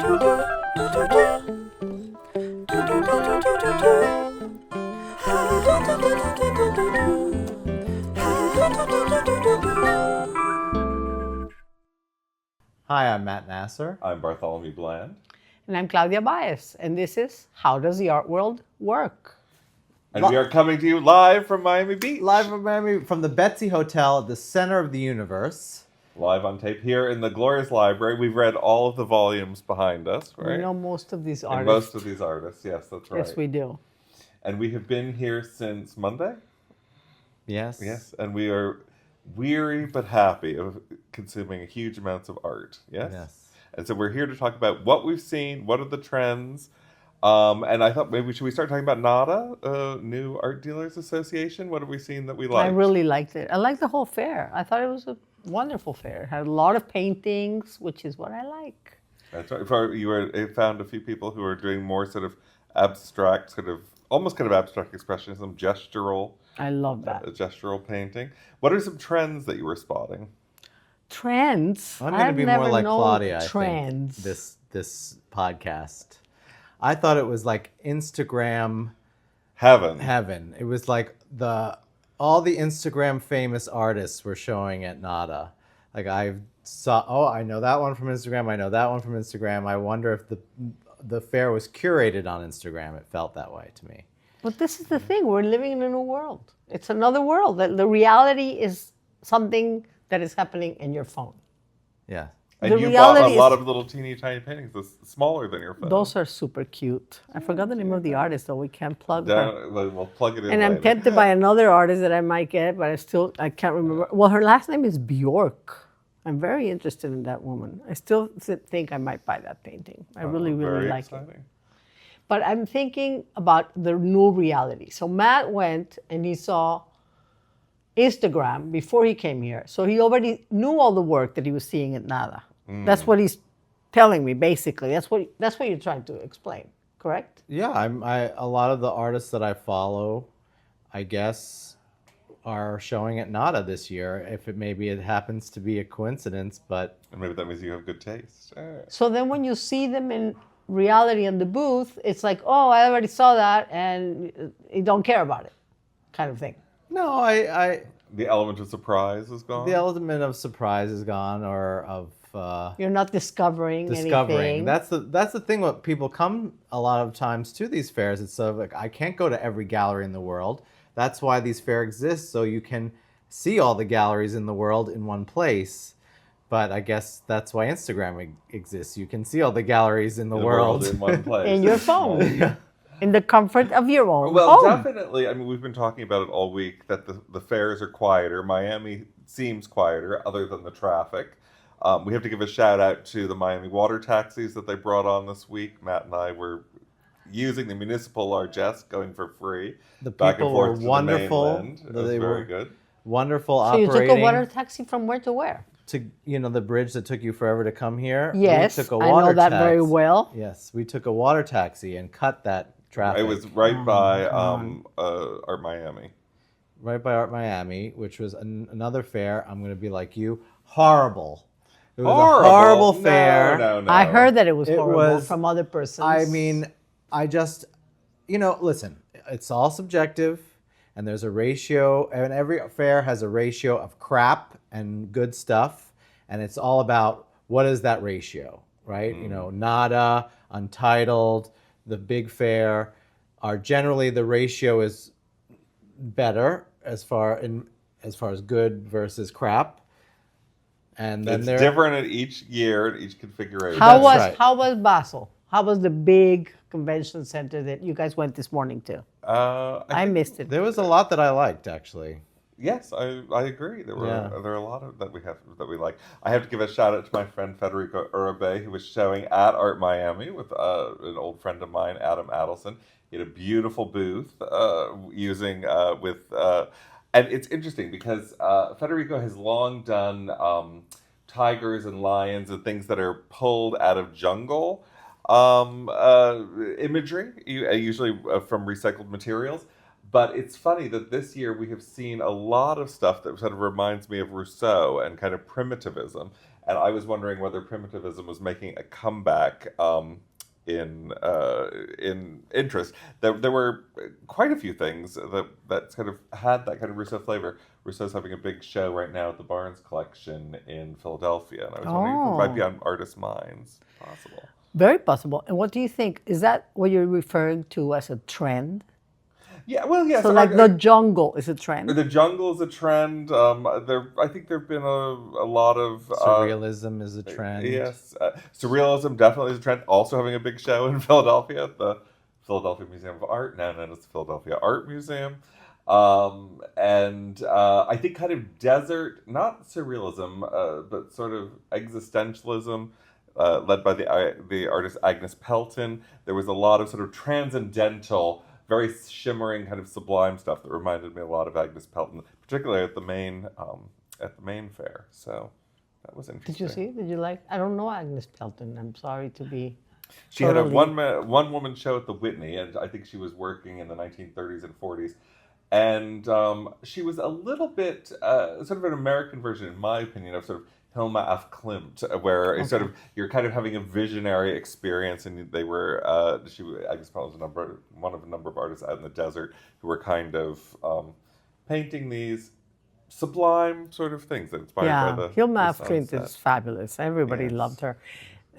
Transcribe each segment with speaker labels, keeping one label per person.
Speaker 1: Hi, I'm Matt Nasser.
Speaker 2: I'm Bartholomew Bland.
Speaker 3: And I'm Claudia Baez, and this is How Does the Art World Work?
Speaker 2: And we are coming to you live from Miami Beach.
Speaker 1: Live from Miami, from the Betsy Hotel at the center of the universe.
Speaker 2: Live on tape here in the glorious library. We've read all of the volumes behind us, right?
Speaker 3: We know most of these artists.
Speaker 2: And most of these artists, yes, that's right.
Speaker 3: Yes, we do.
Speaker 2: And we have been here since Monday.
Speaker 1: Yes.
Speaker 2: Yes, and we are weary but happy of consuming huge amounts of art. Yes?
Speaker 1: Yes.
Speaker 2: And so we're here to talk about what we've seen, what are the trends. And I thought maybe should we start talking about NADA, New Art Dealers Association? What have we seen that we liked?
Speaker 3: I really liked it. I liked the whole fair. I thought it was a wonderful fair. It had a lot of paintings, which is what I like.
Speaker 2: That's right. You found a few people who are doing more sort of abstract, almost kind of abstract expressionism, gestural.
Speaker 3: I love that.
Speaker 2: Gestural painting. What are some trends that you were spotting?
Speaker 3: Trends?
Speaker 1: I'm going to be more like Claudia,
Speaker 3: trends.
Speaker 1: I think, this podcast. I thought it was like Instagram heaven. It was like all the Instagram famous artists were showing at NADA. Like I know that one from Instagram. I know that one from Instagram. I wonder if the fair was curated on Instagram. It felt that way to me.
Speaker 3: But this is the thing. We're living in a new world. It's another world. The reality is something that is happening in your phone.
Speaker 1: Yeah.
Speaker 2: And you bought a lot of little teeny tiny paintings, smaller than your phone.
Speaker 3: Those are super cute. I forgot the name of the artist, though. We can't plug her.
Speaker 2: We'll plug it in
Speaker 3: And
Speaker 2: later.
Speaker 3: I'm tempted by another artist that I might get, but I can't remember. Well, her last name is Bjork. I'm very interested in that woman. I still think I might buy that painting. I really like it. But I'm thinking about the new reality. So Matt went and he saw Instagram before he came here. So he already knew all the work that he was seeing at NADA. That's what he's telling me, basically. That's what you're trying to explain, correct?
Speaker 1: Yeah, a lot of the artists that I follow, I guess, are showing at NADA this year. Maybe it happens to be a coincidence, but...
Speaker 2: And maybe that means you have good taste.
Speaker 3: So then when you see them in reality in the booth, it's like, oh, I already saw that, and you don't care about it, kind of thing.
Speaker 1: No,
Speaker 2: the element of surprise is gone?
Speaker 1: The element of surprise is gone, or of...
Speaker 3: You're not discovering anything.
Speaker 1: That's the thing. What people come a lot of times to these fairs. It's sort of like I can't go to every gallery in the world. That's why these fairs exist, so you can see all the galleries in the world in one place. But I guess that's why Instagram exists. You can see all the galleries in the world
Speaker 2: in one place.
Speaker 3: In your phone. In the comfort of your own
Speaker 2: home.
Speaker 3: Definitely.
Speaker 2: I mean, we've been talking about it all week, that the fairs are quieter. Miami seems quieter, other than the traffic. We have to give a shout out to the Miami water taxis that they brought on this week. Matt and I were using the municipal largesse, going for free.
Speaker 1: The
Speaker 2: back and
Speaker 1: people
Speaker 2: forth
Speaker 1: were wonderful.
Speaker 2: To the mainland. It was very good.
Speaker 1: Wonderful
Speaker 3: so
Speaker 1: operating.
Speaker 3: So you took a water taxi from where to where?
Speaker 1: To the bridge that took you forever to come here.
Speaker 3: Yes,
Speaker 1: we took a water
Speaker 3: I know that
Speaker 1: taxi.
Speaker 3: very well.
Speaker 1: Yes, we took a water taxi and cut that traffic.
Speaker 2: It was right by Art Miami.
Speaker 1: Right by Art Miami, which was another fair. I'm going to be like you. Horrible. It was a horrible fair.
Speaker 2: No.
Speaker 3: I heard that it was horrible from other persons.
Speaker 1: I mean, I just, listen, it's all subjective, and there's a ratio, and every fair has a ratio of crap and good stuff, and it's all about what is that ratio, right? NADA, Untitled, the big fair are generally the ratio is better as far as good versus crap. And then
Speaker 2: it's different at each year, at each configuration.
Speaker 3: How was Basel? How was the big convention center that you guys went this morning to? I missed it.
Speaker 1: There was a lot that I liked, actually.
Speaker 2: Yes, I agree. There are a lot of that we like. I have to give a shout out to my friend Federico Uribe, who was showing at Art Miami with an old friend of mine, Adam Adelson. He had a beautiful booth and it's interesting because Federico has long done tigers and lions and things that are pulled out of jungle imagery, usually from recycled materials. But it's funny that this year we have seen a lot of stuff that sort of reminds me of Rousseau and kind of primitivism. and I was wondering whether primitivism was making a comeback in interest. There were quite a few things that kind of had that kind of Rousseau flavor. Rousseau's having a big show right now at the Barnes Collection in Philadelphia, and I was wondering if it might be on artists' minds. Possible.
Speaker 3: Very possible. And what do you think? Is that what you're referring to as a trend?
Speaker 2: Yeah, well, yes.
Speaker 3: So like the jungle is a trend.
Speaker 2: The jungle is a trend. I think there've been a lot of
Speaker 1: Surrealism is a trend.
Speaker 2: Yes, surrealism definitely is a trend. Also having a big show in Philadelphia at the Philadelphia Museum of Art, now known as the Philadelphia Art Museum. And I think kind of desert, not surrealism, but sort of existentialism, led by the artist Agnes Pelton. There was a lot of sort of transcendental, very shimmering, kind of sublime stuff that reminded me a lot of Agnes Pelton, particularly at the main fair. So that was interesting.
Speaker 3: Did you see? Did you like? I don't know Agnes Pelton. I'm sorry to be.
Speaker 2: She had a one woman show at the Whitney, and I think she was working in the 1930s and 40s. And she was a little bit sort of an American version, in my opinion, of sort of Hilma af Klint, where it's sort of you're kind of having a visionary experience, and they were Agnes Pelton was one of a number of artists out in the desert who were kind of painting these sublime sort of things that inspired by the
Speaker 3: Hilma af
Speaker 2: sunset.
Speaker 3: Klint is fabulous. Everybody
Speaker 2: Yes.
Speaker 3: loved her.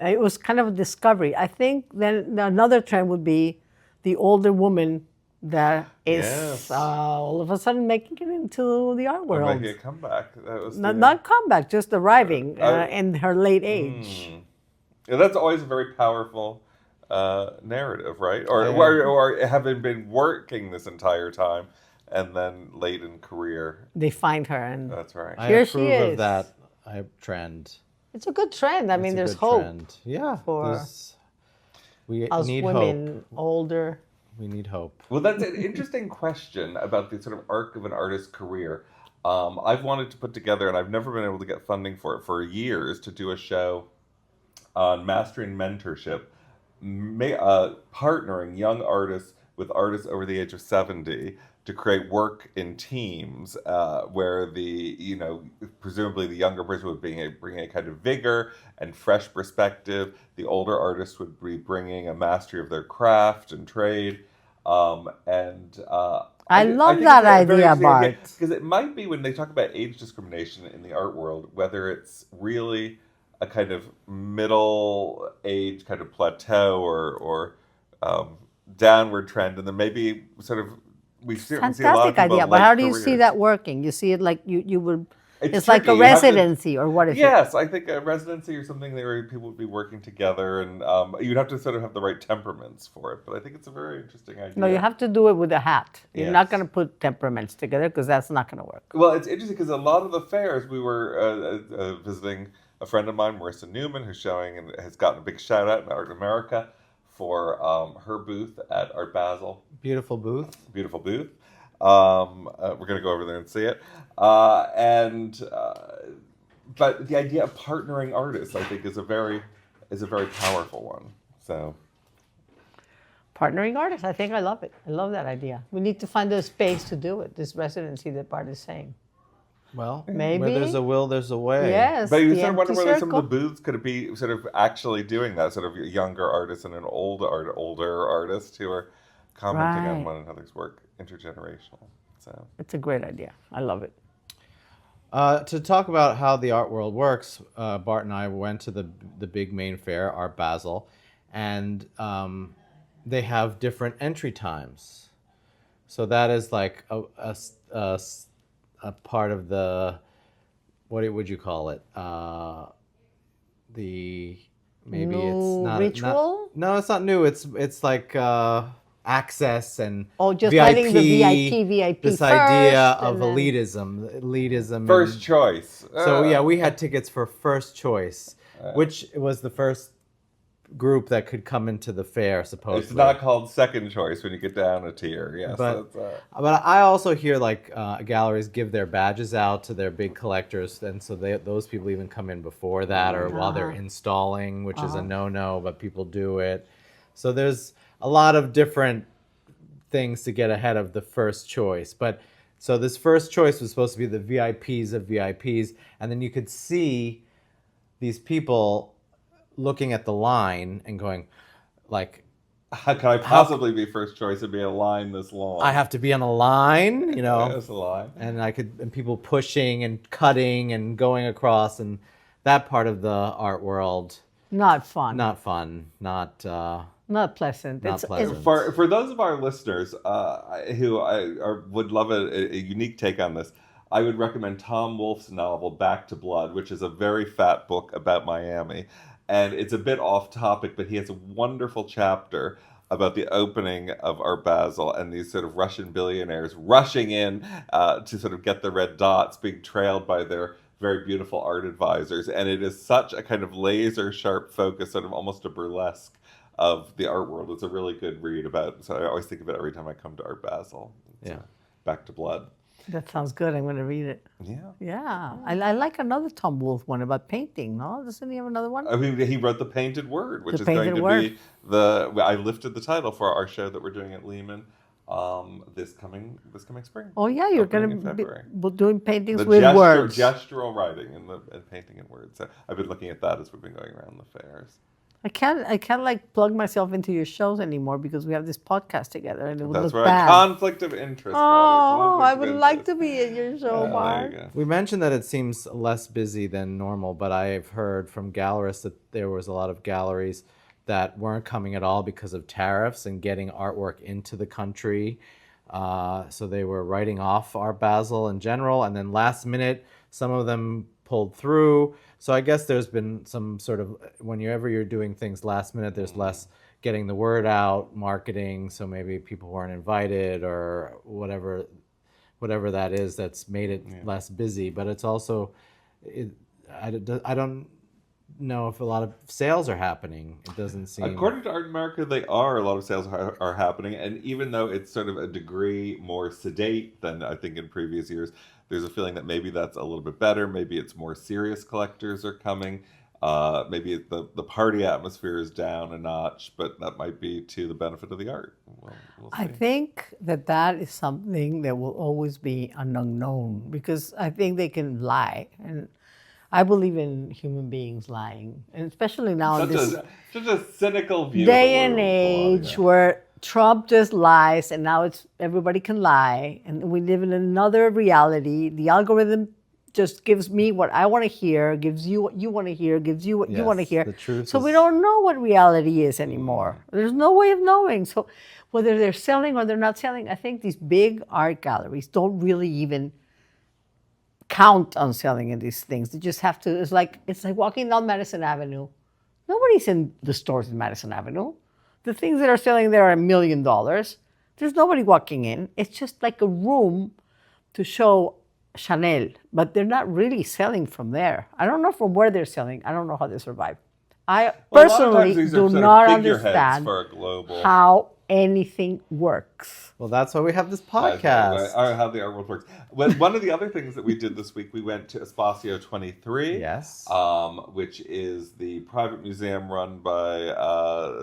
Speaker 3: It was kind of a discovery. I think then another trend would be the older woman that is
Speaker 2: Yes.
Speaker 3: all of a sudden making it into the art world.
Speaker 2: Making a comeback. That was
Speaker 3: Not comeback, just arriving in her late age.
Speaker 2: Yeah, that's always a very powerful narrative, right? Or having been working this entire time, and then late in career.
Speaker 3: They find her, and
Speaker 2: That's right.
Speaker 1: I
Speaker 3: Here she
Speaker 1: approve
Speaker 3: is.
Speaker 1: of that trend.
Speaker 3: it's a good trend. I mean,
Speaker 1: It's a
Speaker 3: there's
Speaker 1: good
Speaker 3: hope
Speaker 1: trend. Yeah,
Speaker 3: for
Speaker 1: we
Speaker 3: us
Speaker 1: need
Speaker 3: women,
Speaker 1: hope.
Speaker 3: older.
Speaker 1: We need hope.
Speaker 2: Well, that's an interesting question about the sort of arc of an artist's career. I've wanted to put together, and I've never been able to get funding for it for years, to do a show on mastering mentorship, partnering young artists with artists over the age of 70 to create work in teams where presumably the younger person would bring a kind of vigor and fresh perspective. The older artist would be bringing a mastery of their craft and trade.
Speaker 3: I love that idea, Bart.
Speaker 2: Because it might be, when they talk about age discrimination in the art world, whether it's really a kind of middle age kind of plateau or downward trend, and then maybe sort of we see a lot of
Speaker 3: Fantastic
Speaker 2: people
Speaker 3: idea.
Speaker 2: in
Speaker 3: But
Speaker 2: late
Speaker 3: how do you see
Speaker 2: careers.
Speaker 3: that working? You see it like you would. It's
Speaker 2: tricky.
Speaker 3: like a
Speaker 2: You have to-
Speaker 3: residency, or what is it?
Speaker 2: Yes, I think a residency or something where people would be working together, and you'd have to sort of have the right temperaments for it. But I think it's a very interesting idea.
Speaker 3: No, you have to do it with a hat. You're not
Speaker 2: Yes.
Speaker 3: going to put temperaments together because that's not going to work.
Speaker 2: Well, it's interesting because a lot of the fairs, we were visiting a friend of mine, Marissa Newman, who's showing and has gotten a big shout out in Art America for her booth at Art Basel.
Speaker 1: Beautiful booth.
Speaker 2: Beautiful booth. We're going to go over there and see it. But the idea of partnering artists, I think, is a very powerful one. So.
Speaker 3: Partnering artists, I think I love it. I love that idea. We need to find a space to do it, this residency that Bart is saying.
Speaker 1: Well,
Speaker 3: Maybe.
Speaker 1: where there's a will, there's a way.
Speaker 3: Yes,
Speaker 2: But you
Speaker 3: the
Speaker 2: sort of wonder
Speaker 3: empty
Speaker 2: whether some of
Speaker 3: circle.
Speaker 2: the booths could be sort of actually doing that, sort of younger artists and an older artist who are commenting on
Speaker 3: Right.
Speaker 2: one another's work, intergenerational. So
Speaker 3: It's a great idea. I love it.
Speaker 1: To talk about how the art world works, Bart and I went to the big main fair, Art Basel, and they have different entry times. So that is like a part of the, what would you call it? Maybe
Speaker 3: New
Speaker 1: it's not
Speaker 3: ritual?
Speaker 1: No, it's not new. It's like access and
Speaker 3: Just
Speaker 1: VIP,
Speaker 3: letting the VIP
Speaker 1: this
Speaker 3: first,
Speaker 1: idea of
Speaker 3: and then-
Speaker 1: elitism.
Speaker 2: first
Speaker 1: and-
Speaker 2: choice.
Speaker 1: So yeah, we had tickets for first choice, which was the first group that could come into the fair, supposedly.
Speaker 2: It's not called second choice when you get down a tier. Yes,
Speaker 1: But-
Speaker 2: that's,
Speaker 1: But I also hear like galleries give their badges out to their big collectors, and so those people even come in before that or while they're installing, which is a no-no, but people do it. So there's a lot of different things to get ahead of the first choice. But so this first choice was supposed to be the VIPs of VIPs, and then you could see these people looking at the line and going, like,
Speaker 2: how can I possibly be first choice and be in a line this long?
Speaker 1: I have to be on a line, you know,
Speaker 2: It's a line.
Speaker 1: and people pushing and cutting and going across, and that part of the art world,
Speaker 3: Not fun.
Speaker 1: not fun, not
Speaker 3: Pleasant.
Speaker 1: Not pleasant.
Speaker 2: For those of our listeners who would love a unique take on this, I would recommend Tom Wolfe's novel Back to Blood, which is a very fat book about Miami. And it's a bit off topic, but he has a wonderful chapter about the opening of Art Basel and these sort of Russian billionaires rushing in to sort of get the red dots, being trailed by their very beautiful art advisors. And it is such a kind of laser sharp focus, sort of almost a burlesque of the art world. It's a really good read about, so I always think of it every time I come to Art Basel. It's, Back to Blood.
Speaker 3: That sounds good. I'm going to read it.
Speaker 2: Yeah.
Speaker 3: Yeah. I like another Tom Wolfe one about painting, no? Doesn't he have another one?
Speaker 2: I mean, he wrote The Painted Word, which
Speaker 3: The
Speaker 2: is going
Speaker 3: Painted
Speaker 2: to
Speaker 3: Word.
Speaker 2: be I lifted the title for our show that we're doing at Lehman this coming spring.
Speaker 3: Oh, yeah, you're
Speaker 2: Opening
Speaker 3: going
Speaker 2: in
Speaker 3: to
Speaker 2: February.
Speaker 3: be doing paintings
Speaker 2: The
Speaker 3: with words.
Speaker 2: gestural writing and painting in words. So I've been looking at that as we've been going around the fairs.
Speaker 3: I can't like plug myself into your shows anymore because we have this podcast together and it would
Speaker 2: That's
Speaker 3: look
Speaker 2: right.
Speaker 3: bad.
Speaker 2: Conflict of interest.
Speaker 3: Oh,
Speaker 2: Claudia.
Speaker 3: I
Speaker 2: Conflict
Speaker 3: would
Speaker 2: of
Speaker 3: like
Speaker 2: interest.
Speaker 3: to be in your show,
Speaker 2: There you
Speaker 3: Mark.
Speaker 2: go.
Speaker 1: We mentioned that it seems less busy than normal, but I've heard from gallerists that there was a lot of galleries that weren't coming at all because of tariffs and getting artwork into the country. So they were writing off Art Basel in general, and then last minute, some of them pulled through. So I guess there's been some sort of, whenever you're doing things last minute, there's less getting the word out, marketing, so maybe people weren't invited or whatever that is that's made it less busy. But it's also, I don't know if a lot of sales are happening. It doesn't seem.
Speaker 2: According to Art America, they are. A lot of sales are happening. And even though it's sort of a degree more sedate than I think in previous years, there's a feeling that maybe that's a little bit better. Maybe it's more serious collectors are coming. Maybe the party atmosphere is down a notch, but that might be to the benefit of the art. We'll see.
Speaker 3: I think that is something that will always be an unknown because I think they can lie. And I believe in human beings lying, and especially now in this
Speaker 2: Such a cynical view
Speaker 3: day
Speaker 2: of the
Speaker 3: and
Speaker 2: world,
Speaker 3: age
Speaker 2: Claudia.
Speaker 3: where Trump just lies, and now it's everybody can lie, and we live in another reality. The algorithm just gives me what I want to hear, gives you what you want to hear, gives you what you want to
Speaker 1: Yes,
Speaker 3: hear.
Speaker 1: the truth
Speaker 3: So we
Speaker 1: is-
Speaker 3: don't know what reality is anymore. There's no way of knowing. So whether they're selling or they're not selling, I think these big art galleries don't really even count on selling in these things. They just have to. It's like walking down Madison Avenue. Nobody's in the stores in Madison Avenue. The things that are selling there are $1 million. There's nobody walking in. It's just like a room to show Chanel, but they're not really selling from there. I don't know from where they're selling. I don't know how they survive. I
Speaker 2: Well, a lot of times
Speaker 3: personally
Speaker 2: these are
Speaker 3: do
Speaker 2: sort of
Speaker 3: not
Speaker 2: figureheads
Speaker 3: understand
Speaker 2: for a global.
Speaker 3: how anything works.
Speaker 1: Well, that's why we have this
Speaker 2: I
Speaker 1: podcast.
Speaker 2: how the art world works. Well, one of the other things that we did this week, we went to Espacio 23.
Speaker 1: Yes.
Speaker 2: Which is the private museum run by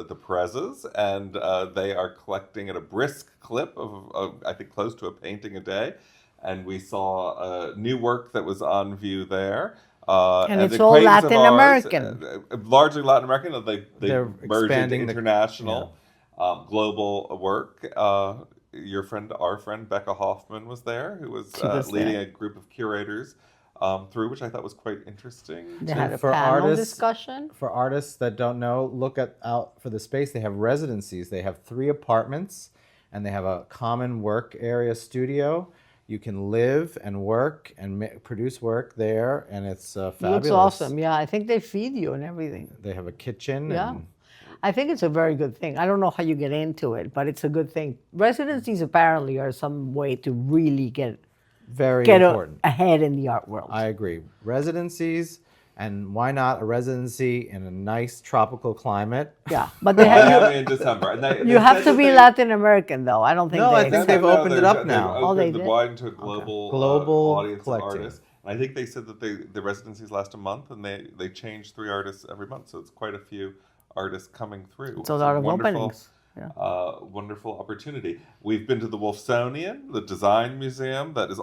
Speaker 2: the Prezes, and they are collecting at a brisk clip of I think close to a painting a day. And we saw new work that was on view there.
Speaker 3: And it's
Speaker 2: the
Speaker 3: all
Speaker 2: acquaintance of
Speaker 3: Latin
Speaker 2: ours,
Speaker 3: American.
Speaker 2: largely Latin American. They
Speaker 1: They're
Speaker 2: merged into
Speaker 1: expanding the-
Speaker 2: international, global work. Our friend Becca Hoffman was there, who was,
Speaker 3: She was
Speaker 2: leading
Speaker 3: there.
Speaker 2: a group of curators through, which I thought was quite interesting.
Speaker 3: They
Speaker 1: And
Speaker 3: had a
Speaker 1: for
Speaker 3: panel
Speaker 1: artists-
Speaker 3: discussion.
Speaker 1: For artists that don't know, look out for the space. They have residencies. They have 3 apartments, and they have a common work area studio. You can live and work and produce work there, and it's fabulous.
Speaker 3: It looks awesome. Yeah, I think they feed you and everything.
Speaker 1: They have a kitchen.
Speaker 3: Yeah.
Speaker 1: And
Speaker 3: I think it's a very good thing. I don't know how you get into it, but it's a good thing. Residencies apparently are some way to really get
Speaker 1: very
Speaker 3: get
Speaker 1: important.
Speaker 3: ahead in the art world.
Speaker 1: I agree. Residencies, and why not a residency in a nice tropical climate?
Speaker 3: Yeah, but they have
Speaker 2: Miami in December. And they
Speaker 3: you have
Speaker 2: said
Speaker 3: to
Speaker 2: that
Speaker 3: be
Speaker 2: they-
Speaker 3: Latin American though. I don't think
Speaker 1: No,
Speaker 3: they
Speaker 1: I think
Speaker 3: accept-
Speaker 1: they've opened it up
Speaker 2: they've
Speaker 1: now.
Speaker 2: opened
Speaker 3: Oh, they
Speaker 2: the
Speaker 3: did?
Speaker 2: wide into a global,
Speaker 1: Global
Speaker 2: audience
Speaker 1: collecting.
Speaker 2: of artists. And I think they said that the residencies last a month, and they change 3 artists every month. So it's quite a few artists coming through.
Speaker 3: It's a lot of
Speaker 2: wonderful,
Speaker 3: openings. Yeah.
Speaker 2: wonderful opportunity. We've been to the Wolfsonian, the design museum that is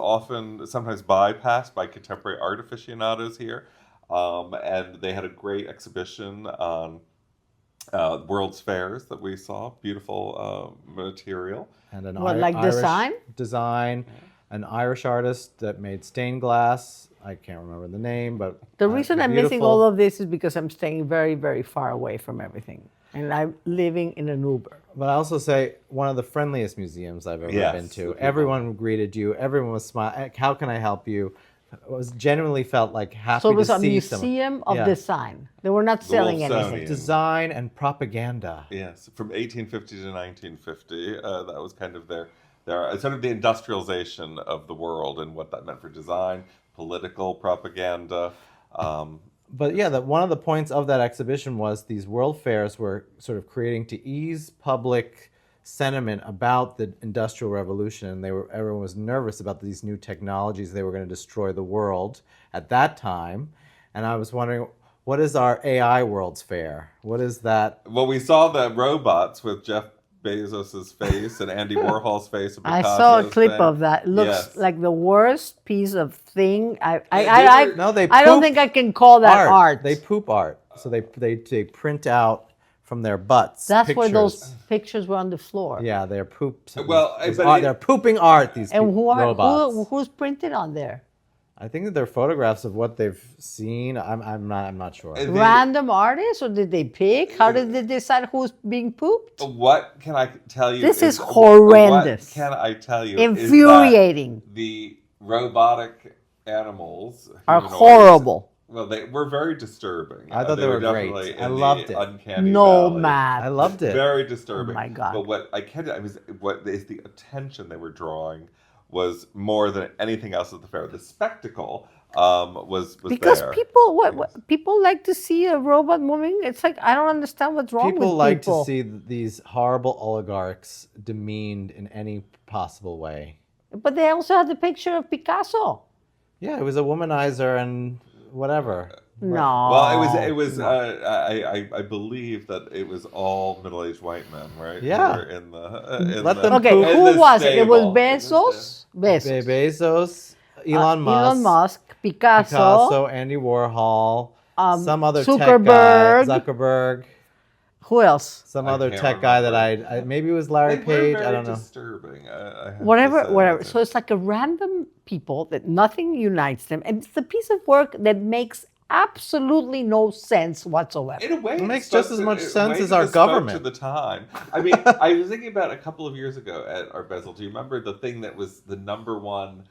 Speaker 2: sometimes bypassed by contemporary art aficionados here. And they had a great exhibition on World's Fairs that we saw. Beautiful material.
Speaker 1: And an
Speaker 3: What, like
Speaker 1: Irish
Speaker 3: design?
Speaker 1: design, an Irish artist that made stained glass. I can't remember the name, but
Speaker 3: The reason I'm missing
Speaker 1: beautiful.
Speaker 3: all of this is because I'm staying very, very far away from everything. And I'm living in an Uber.
Speaker 1: But I also say one of the friendliest museums I've ever
Speaker 2: Yes,
Speaker 1: been
Speaker 2: the
Speaker 1: to.
Speaker 2: people.
Speaker 1: Everyone greeted you. Everyone was smiling. How can I help you? It was genuinely felt like happy
Speaker 3: So it was
Speaker 1: to
Speaker 3: a
Speaker 1: see
Speaker 3: museum of
Speaker 1: Yeah.
Speaker 3: design. They were not selling
Speaker 2: Wolfsonian.
Speaker 3: anything.
Speaker 1: design and propaganda.
Speaker 2: Yes, from 1850 to 1950, that was kind of their sort of the industrialization of the world and what that meant for design, political propaganda.
Speaker 1: But yeah, one of the points of that exhibition was these world fairs were sort of creating to ease public sentiment about the Industrial Revolution, and everyone was nervous about these new technologies. They were going to destroy the world at that time, and I was wondering, what is our AI World's Fair? What is that?
Speaker 2: Well, we saw the robots with Jeff Bezos's face and Andy Warhol's face. And
Speaker 3: I saw a
Speaker 2: Picasso's
Speaker 3: clip
Speaker 2: thing.
Speaker 3: of that. It looks
Speaker 2: Yes.
Speaker 3: like the worst piece of thing.
Speaker 2: No,
Speaker 1: they
Speaker 3: I don't
Speaker 1: poop
Speaker 3: think I can call that art.
Speaker 1: They poop art. So they print out from their butts.
Speaker 3: That's where those
Speaker 1: pictures.
Speaker 3: pictures were on the floor.
Speaker 1: Yeah, they're poop.
Speaker 2: Well,
Speaker 1: these
Speaker 2: but
Speaker 1: art-
Speaker 2: it-
Speaker 1: they're pooping art. These
Speaker 3: And
Speaker 1: robots.
Speaker 3: who's printed on there?
Speaker 1: I think that they're photographs of what they've seen. I'm not sure.
Speaker 2: They-
Speaker 3: Random artists, or did they pick? How did they decide who's being pooped?
Speaker 2: What can I tell you?
Speaker 3: This is horrendous.
Speaker 2: What can I tell you?
Speaker 3: Infuriating.
Speaker 2: Is that the robotic animals
Speaker 3: Are
Speaker 2: humanoids,
Speaker 3: horrible.
Speaker 2: Well, they were very disturbing.
Speaker 1: I thought they were great.
Speaker 2: definitely
Speaker 1: I
Speaker 2: in
Speaker 1: loved
Speaker 2: the
Speaker 1: it.
Speaker 2: Uncanny
Speaker 3: No,
Speaker 2: valley.
Speaker 3: Matt.
Speaker 1: I loved it.
Speaker 2: Very disturbing.
Speaker 3: Oh my God.
Speaker 2: But what I can tell you is what is the attention they were drawing was more than anything else at the fair. The spectacle was
Speaker 3: Because
Speaker 2: there.
Speaker 3: people like to see a robot moving. It's like, I don't understand what's wrong
Speaker 1: People
Speaker 3: with
Speaker 1: like
Speaker 3: people.
Speaker 1: to see these horrible oligarchs demeaned in any possible way.
Speaker 3: But they also had the picture of Picasso.
Speaker 1: Yeah, it was a womanizer and whatever.
Speaker 3: No.
Speaker 2: Well, it was. I believe that it was all middle-aged white men, right? who
Speaker 1: Yeah.
Speaker 2: were in the.
Speaker 1: Let them
Speaker 3: Okay,
Speaker 1: poop.
Speaker 2: in
Speaker 3: who
Speaker 2: the
Speaker 3: was it? It was
Speaker 2: stable.
Speaker 3: Bezos. Bezos.
Speaker 1: Bezos, Elon Musk,
Speaker 3: Elon Musk, Picasso.
Speaker 1: Picasso, Andy Warhol, some other tech guy,
Speaker 3: Zuckerberg.
Speaker 1: Zuckerberg,
Speaker 3: Who else?
Speaker 1: some
Speaker 2: I
Speaker 1: other
Speaker 2: can't
Speaker 1: tech guy that
Speaker 2: remember.
Speaker 1: I maybe it was Larry
Speaker 2: They were
Speaker 1: Page.
Speaker 2: very
Speaker 1: I don't know.
Speaker 2: disturbing. I have to
Speaker 3: Whatever.
Speaker 2: say.
Speaker 3: So it's like a random people that nothing unites them, and it's a piece of work that makes absolutely no sense whatsoever.
Speaker 2: In a way,
Speaker 1: It makes
Speaker 2: spoke
Speaker 1: just as
Speaker 2: to-
Speaker 1: much
Speaker 2: in a
Speaker 1: sense
Speaker 2: way
Speaker 1: as
Speaker 2: that
Speaker 1: our
Speaker 2: it spoke
Speaker 1: government.
Speaker 2: To the time. I mean, I was thinking about a couple of years ago at Art Basel. Do you remember the thing that was the number one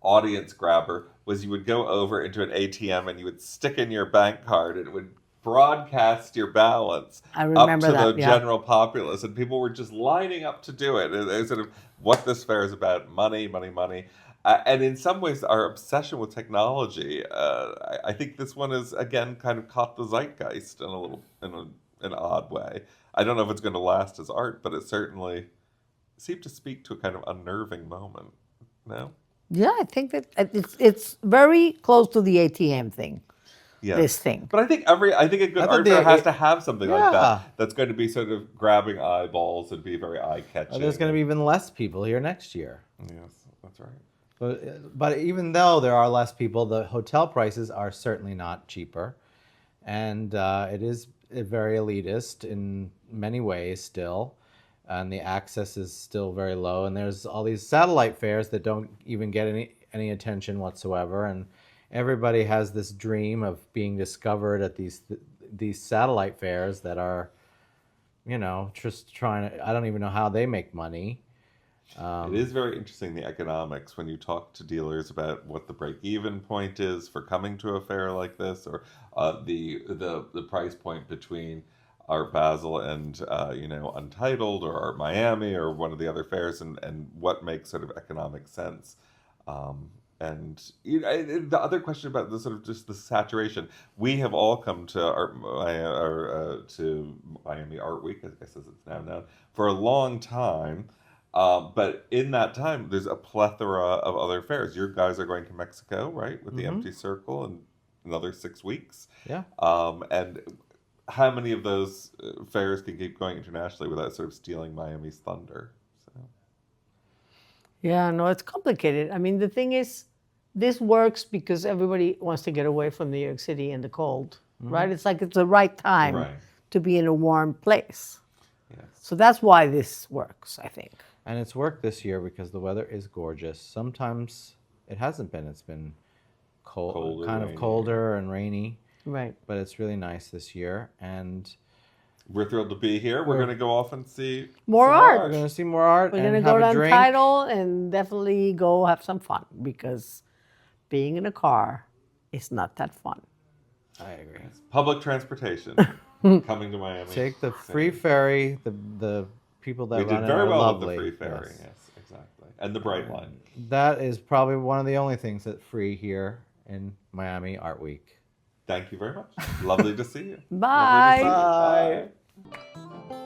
Speaker 2: audience grabber? Was you would go over into an ATM and you would stick in your bank card and it would broadcast your balance
Speaker 3: I remember
Speaker 2: up to
Speaker 3: that,
Speaker 2: the
Speaker 3: yeah.
Speaker 2: general populace, and people were just lining up to do it. And it was sort of what this fair is about: money, money, money. And in some ways, our obsession with technology, I think this one is again kind of caught the zeitgeist in an odd way. I don't know if it's going to last as art, but it certainly seemed to speak to a kind of unnerving moment. No.
Speaker 3: Yeah, I think that it's very close to the ATM thing.
Speaker 2: Yes.
Speaker 3: This thing.
Speaker 2: But I think a good
Speaker 1: I thought
Speaker 2: art fair
Speaker 1: the-
Speaker 2: has to have something like
Speaker 1: Yeah.
Speaker 2: that. That's going to be sort of grabbing eyeballs and be very eye-catching.
Speaker 1: There's going to be even less people here next year.
Speaker 2: Yes, that's right.
Speaker 1: But even though there are less people, the hotel prices are certainly not cheaper, and it is very elitist in many ways still, and the access is still very low. And there's all these satellite fairs that don't even get any attention whatsoever, and everybody has this dream of being discovered at these satellite fairs that are, just trying to. I don't even know how they make money.
Speaker 2: It is very interesting, the economics, when you talk to dealers about what the break-even point is for coming to a fair like this, or the price point between Art Basel and Untitled or Art Miami or one of the other fairs, and what makes sort of economic sense. And the other question about the sort of just the saturation, we have all come to to Miami Art Week, I guess as it's now known, for a long time. But in that time, there's a plethora of other fairs. Your guys are going to Mexico, right, with the Empty Circle in another 6 weeks.
Speaker 1: Yeah.
Speaker 2: And how many of those fairs can keep going internationally without sort of stealing Miami's thunder? So.
Speaker 3: Yeah, no, it's complicated. I mean, the thing is, this works because everybody wants to get away from New York City and the cold, right? It's like it's the right time
Speaker 2: Right.
Speaker 3: to be in a warm place.
Speaker 2: Yes.
Speaker 3: So that's why this works, I think.
Speaker 1: And it's worked this year because the weather is gorgeous. Sometimes it hasn't been. It's been cold,
Speaker 2: Colder,
Speaker 1: kind of
Speaker 2: rainy.
Speaker 1: colder and rainy,
Speaker 3: Right.
Speaker 1: but it's really nice this year. And
Speaker 2: We're thrilled to be here. We're going to go off and see
Speaker 3: More
Speaker 2: some
Speaker 3: art.
Speaker 1: we're going to see more art
Speaker 3: We're
Speaker 1: and
Speaker 3: going to
Speaker 1: have
Speaker 3: go
Speaker 1: a
Speaker 3: to
Speaker 1: drink.
Speaker 3: Untitled and definitely go have some fun because being in a car is not that fun.
Speaker 1: I agree.
Speaker 2: Public transportation coming to Miami.
Speaker 1: Take the free ferry. The people that
Speaker 2: We
Speaker 1: run
Speaker 2: did
Speaker 1: it
Speaker 2: very
Speaker 1: are
Speaker 2: well
Speaker 1: lovely.
Speaker 2: with the free ferry. Yes, exactly. And the Bright Line.
Speaker 1: That is probably one of the only things that's free here in Miami Art Week.
Speaker 2: Thank you very much. Lovely to see you.
Speaker 3: Bye.
Speaker 2: Lovely to see you. Bye.